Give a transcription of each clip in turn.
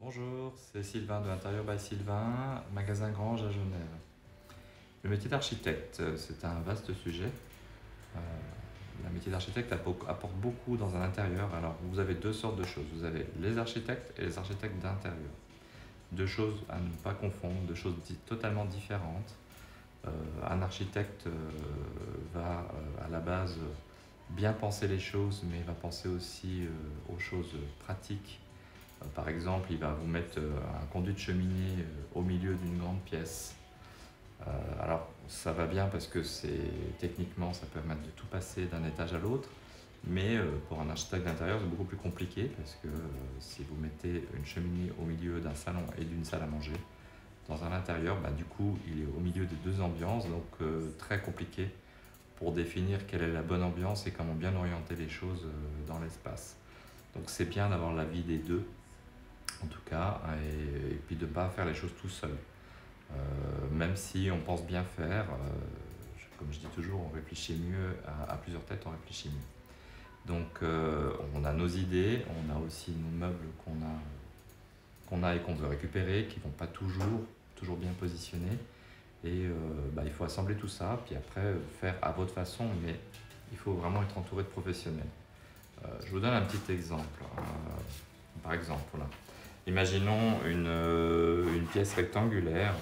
Bonjour, c'est Sylvain de l'Intérieur by Sylvain, magasin Grange à Genève. Le métier d'architecte, c'est un vaste sujet. Euh, le métier d'architecte apporte beaucoup dans un intérieur. Alors, vous avez deux sortes de choses. Vous avez les architectes et les architectes d'intérieur. Deux choses à ne pas confondre, deux choses totalement différentes. Un architecte va à la base bien penser les choses, mais il va penser aussi aux choses pratiques. Par exemple, il va vous mettre un conduit de cheminée au milieu d'une grande pièce. Alors, ça va bien parce que techniquement, ça permet de tout passer d'un étage à l'autre. Mais pour un architecte d'intérieur, c'est beaucoup plus compliqué parce que si vous mettez une cheminée au milieu d'un salon et d'une salle à manger, dans un intérieur, du coup, il est au milieu des deux ambiances, donc très compliqué pour définir quelle est la bonne ambiance et comment bien orienter les choses dans l'espace. Donc c'est bien d'avoir l'avis des deux, en tout cas, et puis de ne pas faire les choses tout seul. Même si on pense bien faire, comme je dis toujours, on réfléchit mieux, à plusieurs têtes on réfléchit mieux. Donc on a nos idées, on a aussi nos meubles qu'on a et qu'on veut récupérer, qui ne vont pas toujours bien positionnés. Et il faut assembler tout ça, puis après faire à votre façon, mais il faut vraiment être entouré de professionnels. Je vous donne un petit exemple. Par exemple, voilà. Imaginons une pièce rectangulaire,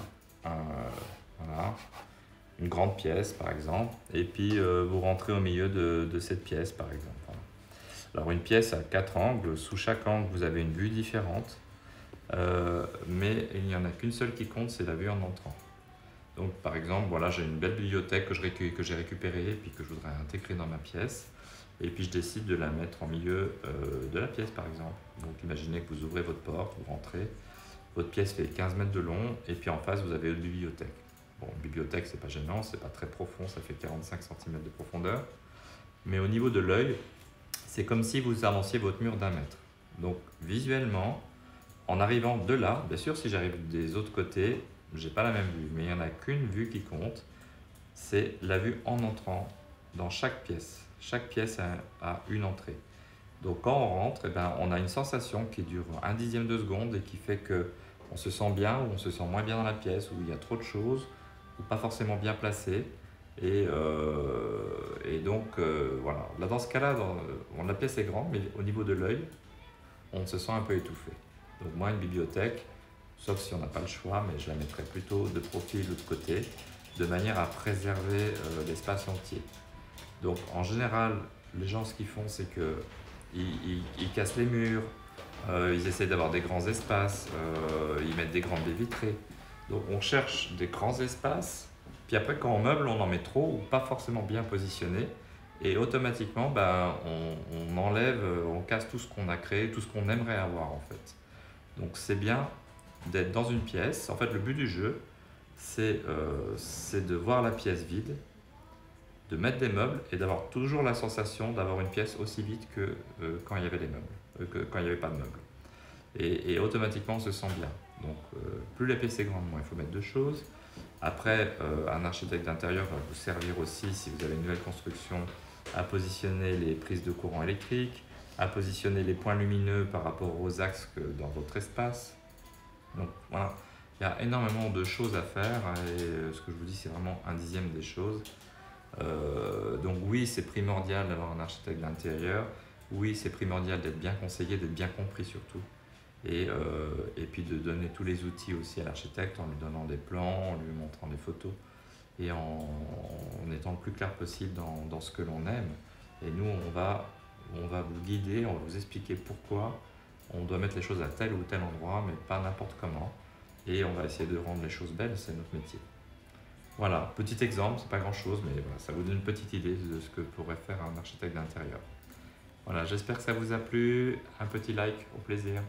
voilà, une grande pièce par exemple, et puis vous rentrez au milieu de cette pièce par exemple. Voilà. Alors une pièce a 4 angles, sous chaque angle vous avez une vue différente, mais il n'y en a qu'une seule qui compte, c'est la vue en entrant. Donc par exemple, voilà, j'ai une belle bibliothèque que j'ai récupérée et puis que je voudrais intégrer dans ma pièce. Et puis je décide de la mettre en milieu de la pièce par exemple. Donc imaginez que vous ouvrez votre porte, vous rentrez, votre pièce fait 15 mètres de long et puis en face vous avez une bibliothèque. Bon, une bibliothèque c'est pas gênant, c'est pas très profond, ça fait 45 cm de profondeur. Mais au niveau de l'œil, c'est comme si vous avanciez votre mur d'1 mètre. Donc visuellement, en arrivant de là, bien sûr si j'arrive des autres côtés, j'ai pas la même vue, mais il n'y en a qu'une vue qui compte, c'est la vue en entrant dans chaque pièce. Chaque pièce a une entrée. Donc quand on rentre, on a une sensation qui dure 1/10 de seconde et qui fait qu'on se sent bien ou on se sent moins bien dans la pièce, où il y a trop de choses, ou pas forcément bien placé. Et donc voilà, là dans ce cas-là, la pièce est grande, mais au niveau de l'œil, on se sent un peu étouffé. Donc moi, une bibliothèque, sauf si on n'a pas le choix, mais je la mettrais plutôt de profil de l'autre côté, de manière à préserver l'espace entier. Donc en général, les gens ce qu'ils font, c'est qu'ils cassent les murs, ils essaient d'avoir des grands espaces, ils mettent des grandes baies vitrées. Donc on cherche des grands espaces, puis après quand on meuble, on en met trop ou pas forcément bien positionné. Et automatiquement, on enlève, on casse tout ce qu'on a créé, tout ce qu'on aimerait avoir en fait. Donc c'est bien d'être dans une pièce. En fait, le but du jeu, c'est de voir la pièce vide, de mettre des meubles et d'avoir toujours la sensation d'avoir une pièce aussi vide que quand il y avait les meubles, que quand il n'y avait pas de meubles. Et automatiquement, on se sent bien. Donc, plus la pièce est grande, moins il faut mettre de choses. Après, un architecte d'intérieur va vous servir aussi, si vous avez une nouvelle construction, à positionner les prises de courant électrique, à positionner les points lumineux par rapport aux axes dans votre espace. Donc voilà, il y a énormément de choses à faire et ce que je vous dis, c'est vraiment 1/10 des choses. Donc oui, c'est primordial d'avoir un architecte d'intérieur. Oui, c'est primordial d'être bien conseillé, d'être bien compris surtout. Et puis de donner tous les outils aussi à l'architecte en lui donnant des plans, en lui montrant des photos et en étant le plus clair possible dans ce que l'on aime. Et nous, on va vous guider, on va vous expliquer pourquoi on doit mettre les choses à tel ou tel endroit, mais pas n'importe comment. Et on va essayer de rendre les choses belles, c'est notre métier. Voilà, petit exemple, c'est pas grand chose, mais voilà, ça vous donne une petite idée de ce que pourrait faire un architecte d'intérieur. Voilà, j'espère que ça vous a plu. Un petit like, au plaisir.